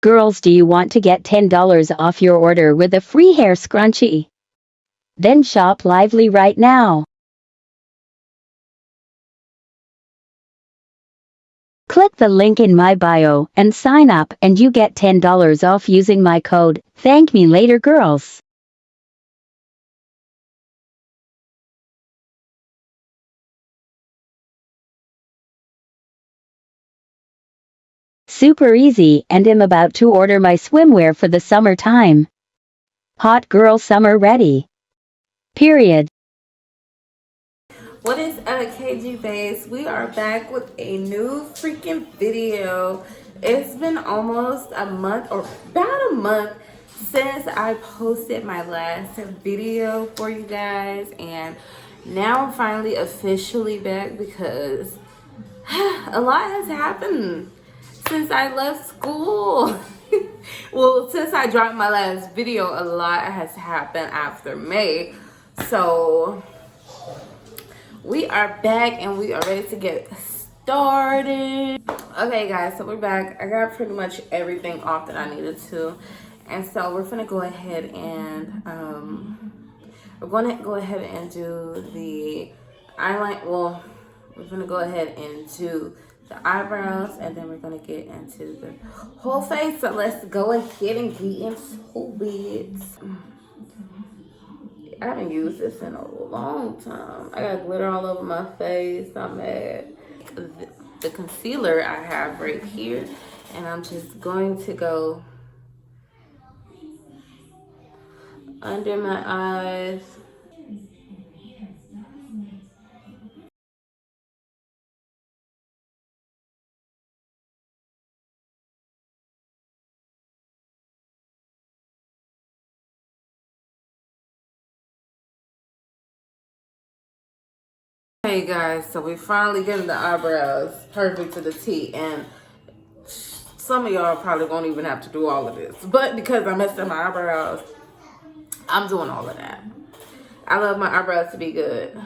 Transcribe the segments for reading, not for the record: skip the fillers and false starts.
Girls, do you want to get $10 off your order with a free hair scrunchie? Then shop lively right now. Click the link in my bio and sign up and you get $10 off using my code. Thank me later, girls. Super easy, and I'm about to order my swimwear for the summertime. Hot girl summer ready. Period. What is up, KG Base? We are back with a new freaking video. It's been almost a month, or about a month, since I posted my last video for you guys, and now I'm finally officially back because a lot has happened since I left school. Well, since I dropped my last video, a lot has happened after May. So we are back and we are ready to get started. Okay guys, so we're back. I got pretty much everything off that I needed to. And so we're gonna go ahead and we're gonna go ahead and do the eyeliner. Well, we're gonna go ahead and do the eyebrows, and then we're gonna get into the whole face. So let's go ahead and get into it. I haven't used this in a long time. I got glitter all over my face. I'm mad. The concealer I have right here, and I'm just going to go under my eyes. Hey guys, so we finally getting the eyebrows perfect to the T, and some of y'all probably won't even have to do all of this, but because I messed up my eyebrows, I'm doing all of that. I love my eyebrows to be good.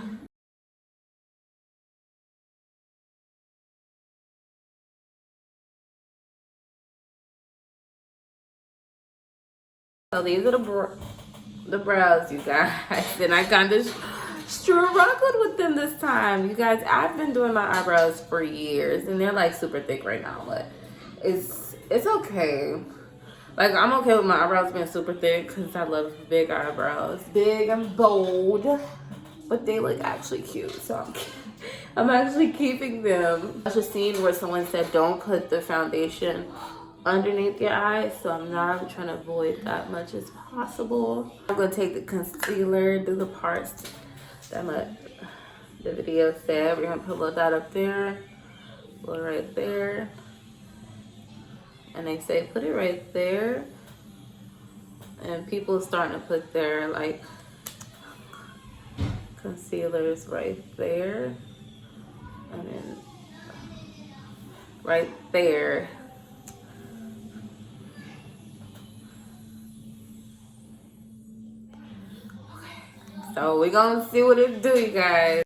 So these are the brows, you guys, and I kind of struggled with them this time. You guys, I've been doing my eyebrows for years, and they're like super thick right now, but it's okay. Like, I'm okay with my eyebrows being super thick because I love big eyebrows, big and bold, but they look actually cute, so I'm actually keeping them. I was just seeing where someone said don't put the foundation underneath your eyes, so I'm trying to avoid that much as possible. I'm gonna take the concealer, do the parts that the video said. We're gonna put a little dot up there, a little right there, and they say put it right there, and people are starting to put their like concealers right there, and then right there. So we're gonna see what it do, you guys.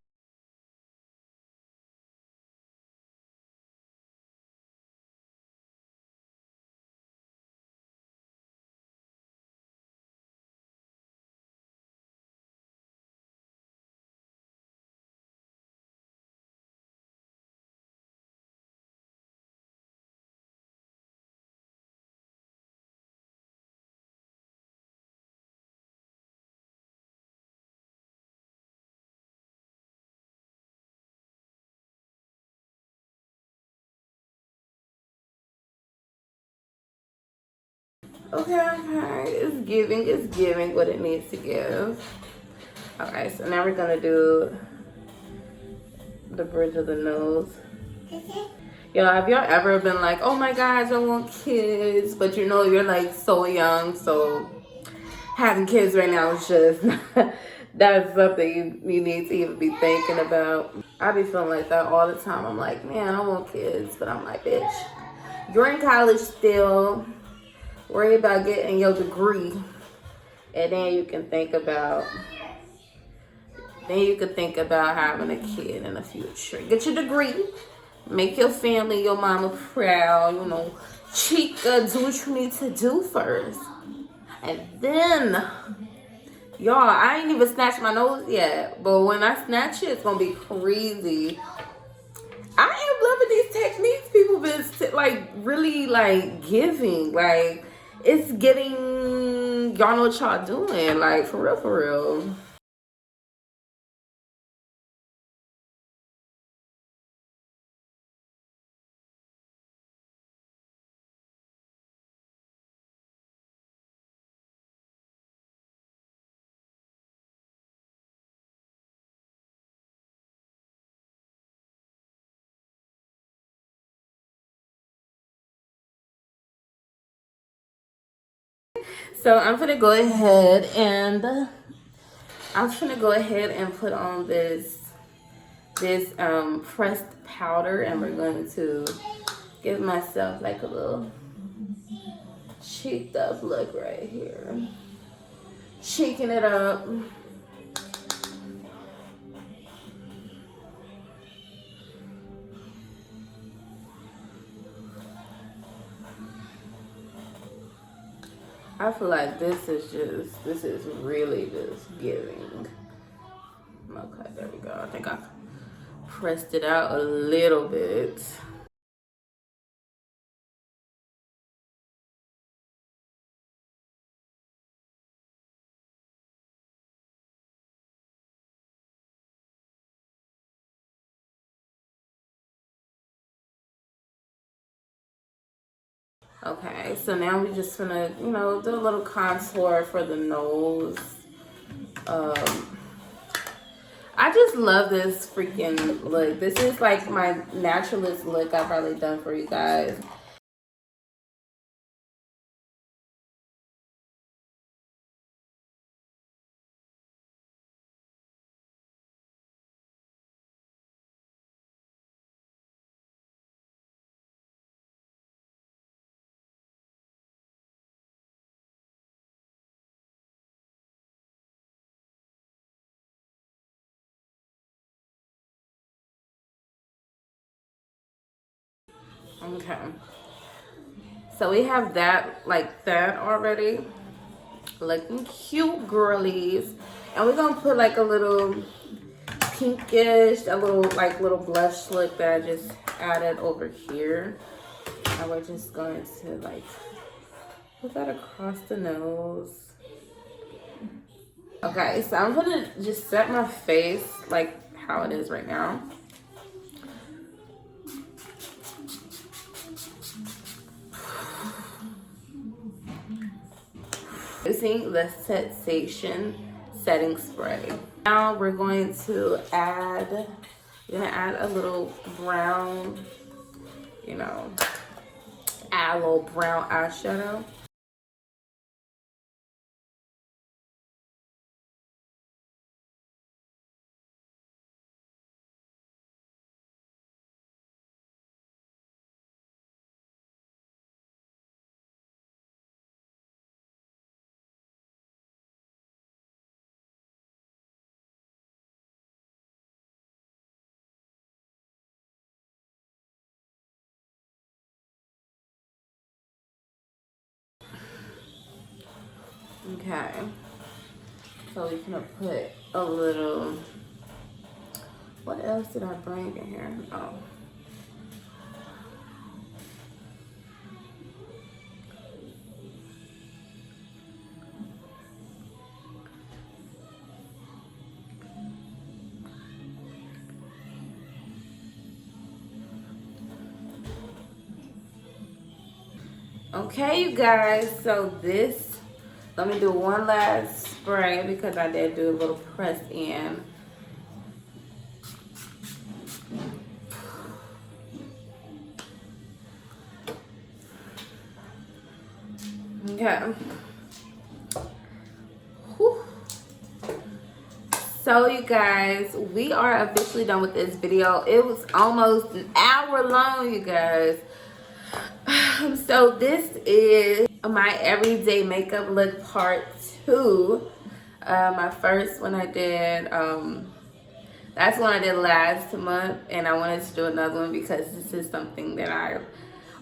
Okay, it's giving what it needs to give. Okay, so now we're gonna do the bridge of the nose. Y'all, have y'all ever been like, oh my gosh, I want kids, but you know you're like so young, so having kids right now is just that's something you need to even be thinking about. I be feeling like that all the time. I'm like, man, I want kids, but I'm like, bitch, you're in college still. Worry about getting your degree, and then you can think about having a kid in the future. Get your degree, make your family, your mama proud, you know, Chic, do what you need to do first. And then, y'all, I ain't even snatched my nose yet. But when I snatch it, it's going to be crazy. I am loving these techniques people been, like, really, like, giving. Like, it's getting, y'all know what y'all doing. Like, for real, for real. So I'm gonna go ahead and put on this pressed powder, and we're going to give myself like a little cheeked up look right here. Cheeking it up. I feel like this is really just giving. Okay, there we go. I think I pressed it out a little bit. Okay, so now we're just gonna, you know, do a little contour for the nose. I just love this freaking look. This is like my naturalist look I've probably done for you guys. Okay. So we have that like that already. Looking cute, girlies. And we're gonna put like a little pinkish, a little blush look that I just added over here. And we're just going to like put that across the nose. Okay, so I'm gonna just set my face like how it is right now. Using the Sensation setting spray. Now we're going to add a little brown, you know, add a little brown eyeshadow. Okay, so we can put a little, what else did I bring in here? Oh. Okay, you guys, so this, let me do one last spray because I did do a little press in. Okay. Whew. So you guys, we are officially done with this video. It was almost an hour long, you guys. So this is my everyday makeup look part 2. My first one I did, that's one I did last month, and I wanted to do another one because this is something that I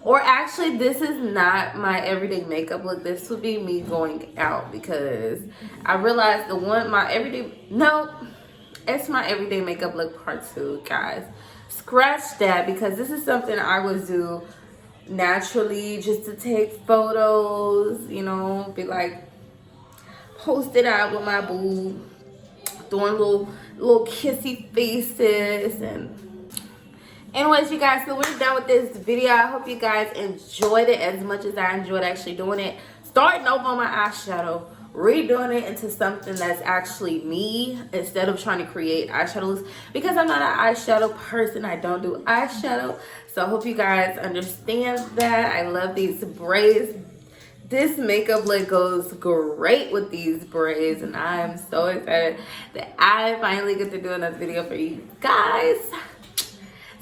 Or actually, this is not my everyday makeup look. This would be me going out, because I realized it's my everyday makeup look part 2, guys. Scratch that, because this is something I would do naturally just to take photos, you know, be like, post it out with my boo, doing little kissy faces. And anyways, you guys, so we're done with this video. I hope you guys enjoyed it as much as I enjoyed actually doing it. Starting over on my eyeshadow, redoing it into something that's actually me, instead of trying to create eyeshadows, because I'm not an eyeshadow person. I don't do eyeshadow. So I hope you guys understand that. I love these braids. This makeup look goes great with these braids, and I'm so excited that I finally get to do another video for you guys.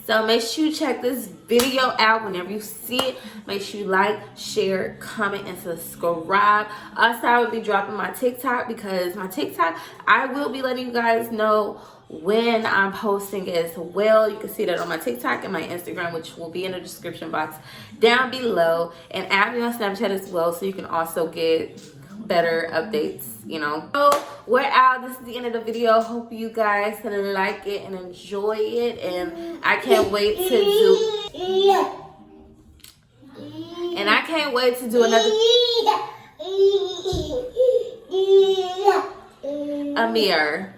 So make sure you check this video out whenever you see it. Make sure you like, share, comment, and subscribe. Also, I will be dropping my TikTok, because my TikTok, I will be letting you guys know when I'm posting as well. You can see that on my TikTok and my Instagram, which will be in the description box down below. And add me on Snapchat as well, so you can also get better updates, you know. So we're out. This is the end of the video. Hope you guys can like it and enjoy it, and I can't wait to do another Amir.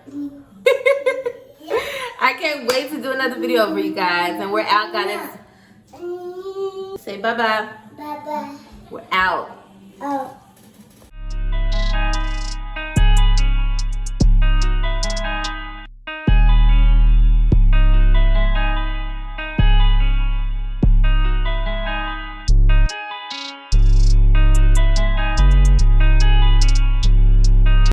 I can't wait to do another video for you guys, and we're out, guys. Say bye bye. Bye bye. We're out. Oh.